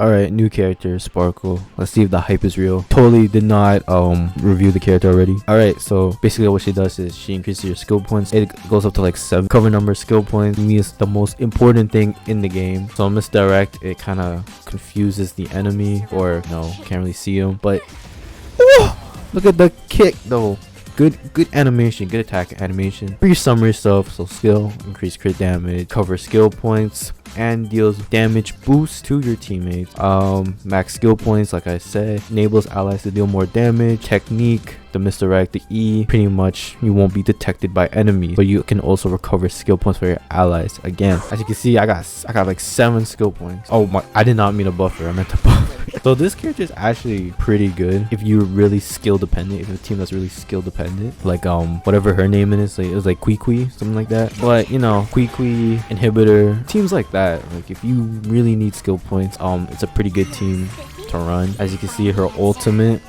Alright, new character, Sparkle. Let's see if the hype is real. Totally did not review the character already. Alright, so basically what she does is she increases your skill points. It goes up to like 7 cover number skill points. To me, is the most important thing in the game. So misdirect, it kind of confuses the enemy, or no, can't really see him. But look at the kick though. Good animation, good attack animation. Free summary stuff, so skill, increase crit damage, cover skill points, and deals damage boost to your teammates. Max skill points, like I said, enables allies to deal more damage. Technique, the misdirect, the E, pretty much you won't be detected by enemies, but you can also recover skill points for your allies. Again, as you can see, I got like 7 skill points. Oh my, I did not mean a buffer, I meant to buffer. So this character is actually pretty good if you're really skill dependent, if you're a team that's really skill dependent, like whatever her name is, like it was like Kui, something like that. But you know, Kui, inhibitor, teams like that, like if you really need skill points, it's a pretty good team to run. As you can see, her ultimate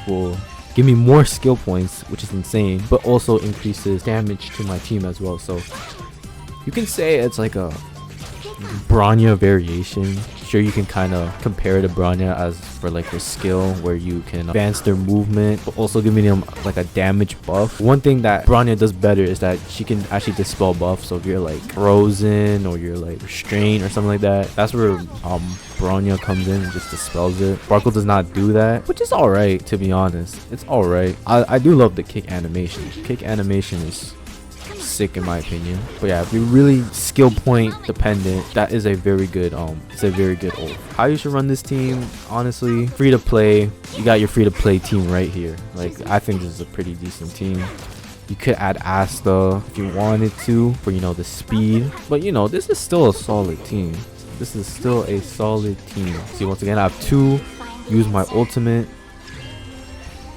will give me more skill points, which is insane, but also increases damage to my team as well. So you can say it's like a Bronya variation. Sure, you can kind of compare it to Bronya as for like her skill, where you can advance their movement, but also giving them like a damage buff. One thing that Bronya does better is that she can actually dispel buffs. So if you're like frozen or you're like restrained or something like that, that's where Bronya comes in and just dispels it. Sparkle does not do that, which is alright, to be honest. It's alright. I do love the kick animation. Kick animation is sick in my opinion. But yeah, if you're really skill point dependent, that is a very good it's a very good ult. How you should run this team, honestly, free to play. You got your free to play team right here. Like, I think this is a pretty decent team. You could add Asta if you wanted to for, you know, the speed, but you know, this is still a solid team. This is still a solid team. See, once again, I have 2. Use my ultimate,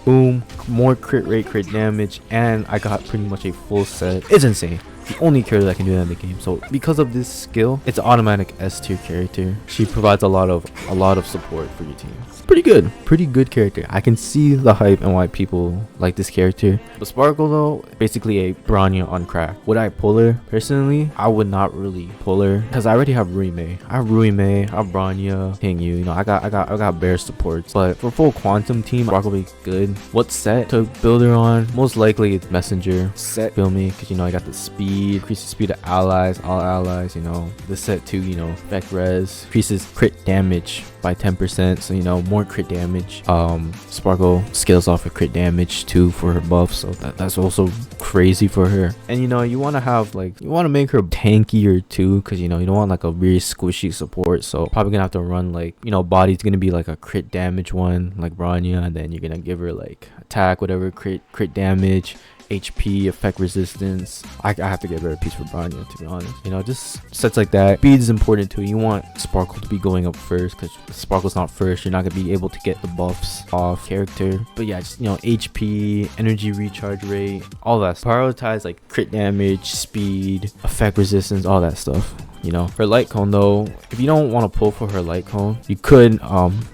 boom, more crit rate, crit damage, and I got pretty much a full set. It's insane. The only character that can do that in the game. So because of this skill, it's an automatic S tier character. She provides a lot of support for your team. Pretty good character. I can see the hype and why people like this character. But Sparkle though, basically a Bronya on crack. Would I pull her? Personally, I would not really pull her because I already have Ruimei. I have Bronya, King Yu. You know, I got bear supports. But for full quantum team, Sparkle will be good. What set to build her on? Most likely it's Messenger set. Feel me? Because you know I got the speed, increase the speed of allies, all allies. You know, the set too. You know, effect res, increases crit damage by 10%, so you know, more crit damage. Sparkle scales off of crit damage too for her buff, so that's also crazy for her. And you know, you want to have like, you want to make her tankier too, because you know, you don't want like a really squishy support. So probably gonna have to run like, you know, body's gonna be like a crit damage one like Bronya, and then you're gonna give her like attack, whatever, crit damage, HP, effect resistance. I have to get a better piece for Bronya, to be honest. You know, just sets like that. Speed is important too. You want Sparkle to be going up first, because Sparkle's not first, you're not gonna be able to get the buffs off character. But yeah, just, you know, HP, energy recharge rate, all that. Prioritize like crit damage, speed, effect resistance, all that stuff. You know, her light cone though, if you don't want to pull for her light cone, you could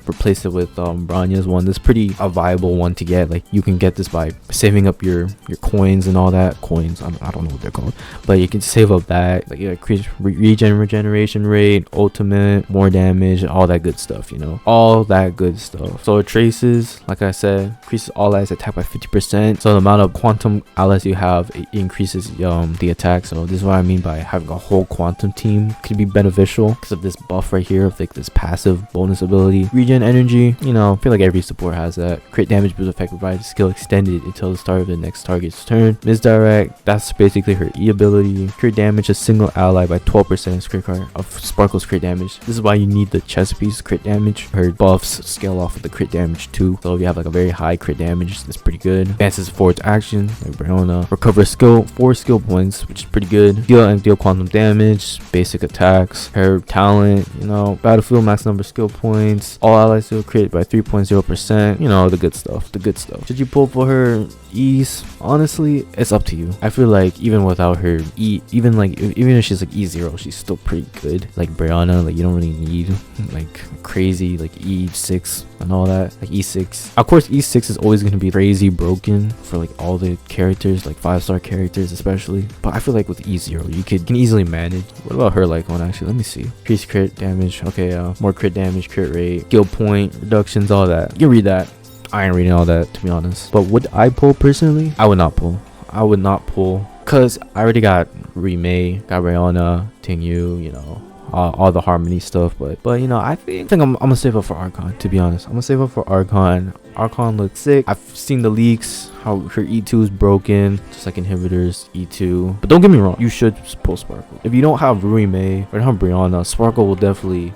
replace it with Bronya's one. This is pretty a viable one to get. Like, you can get this by saving up your coins and all that. Coins, I don't know what they're called, but you can save up that. Like, you increase regeneration rate, ultimate, more damage, all that good stuff. You know, all that good stuff. So it traces, like I said, increases all allies attack by 50%. So the amount of quantum allies you have, it increases the attack. So this is what I mean by having a whole quantum team. Could be beneficial because of this buff right here of like this passive bonus ability. Regen energy, you know, I feel like every support has that. Crit damage boost effect provides skill extended until the start of the next target's turn. Misdirect, that's basically her E ability. Crit damage a single ally by 12% of Sparkle's crit damage. This is why you need the chest piece crit damage. Her buffs scale off of the crit damage too. So if you have like a very high crit damage, that's pretty good. Advances forward action like Breonna. Recover 4 skill points, which is pretty good. Deal quantum damage. Basic attacks. Her talent, you know, battlefield max number skill points. All allies do crit by 3.0%. You know, the good stuff. Should you pull for her E's? Honestly, it's up to you. I feel like even without her E, even if she's like E0, she's still pretty good. Like Brianna, like you don't really need like crazy like E6 and all that. Like E6, of course, E6 is always going to be crazy broken for like all the characters, like 5-star characters especially. But I feel like with E0, you can easily manage. What about her? her like one actually. Let me see. Increase crit damage. Okay, more crit damage, crit rate, skill point reductions, all that. You can read that. I ain't reading all that, to be honest. But would I pull personally? I would not pull. I would not pull, because I already got Remay, got Rayona, Tingyu, you know, all the harmony stuff. But you know, I think I'm gonna save up for Archon, to be honest. I'm gonna save up for Archon. Archon looks sick. I've seen the leaks, how her E2 is broken, just like inhibitors E2. But don't get me wrong, you should pull Sparkle. If you don't have Ruime or don't have Brianna, Sparkle will definitely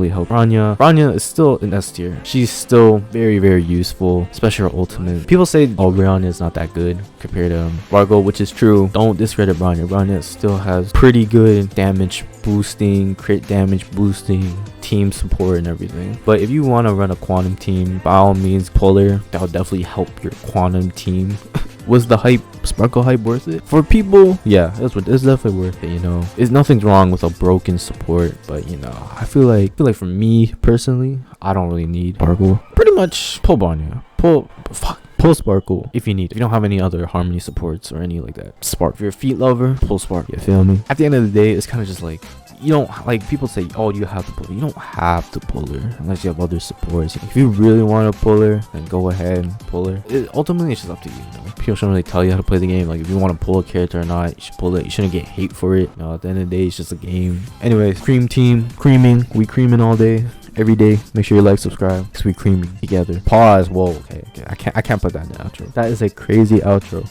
help. Rania is still in S tier. She's still very, very useful, especially her ultimate. People say, oh, Brianna is not that good compared to Sparkle, which is true. Don't discredit Brianna. Brianna still has pretty good damage boosting, crit damage boosting, team support and everything. But if you want to run a quantum team, by all means pull her. That'll definitely help your quantum team. Was the hype, Sparkle hype, worth it? For people, yeah, it's definitely worth it, you know. There's nothing wrong with a broken support, but you know, I feel like for me personally, I don't really need Sparkle. Pretty much pull Barnia. Pull Sparkle if you need. If you don't have any other harmony supports or any like that. Spark. If you're a feet lover, pull Spark. You feel me? At the end of the day, it's kind of just like, you don't, like, people say, oh, you have to pull her. You don't have to pull her unless you have other supports. If you really want to pull her, then go ahead and pull her. Ultimately, it's just up to you, you know? People shouldn't really tell you how to play the game. Like, if you want to pull a character or not, you should pull it. You shouldn't get hate for it. You know, at the end of the day, it's just a game. Anyways, cream team, creaming. We creaming all day, every day. Make sure you like, subscribe, because we creaming together. Pause. Whoa, okay. I can't put that in the outro. That is a crazy outro.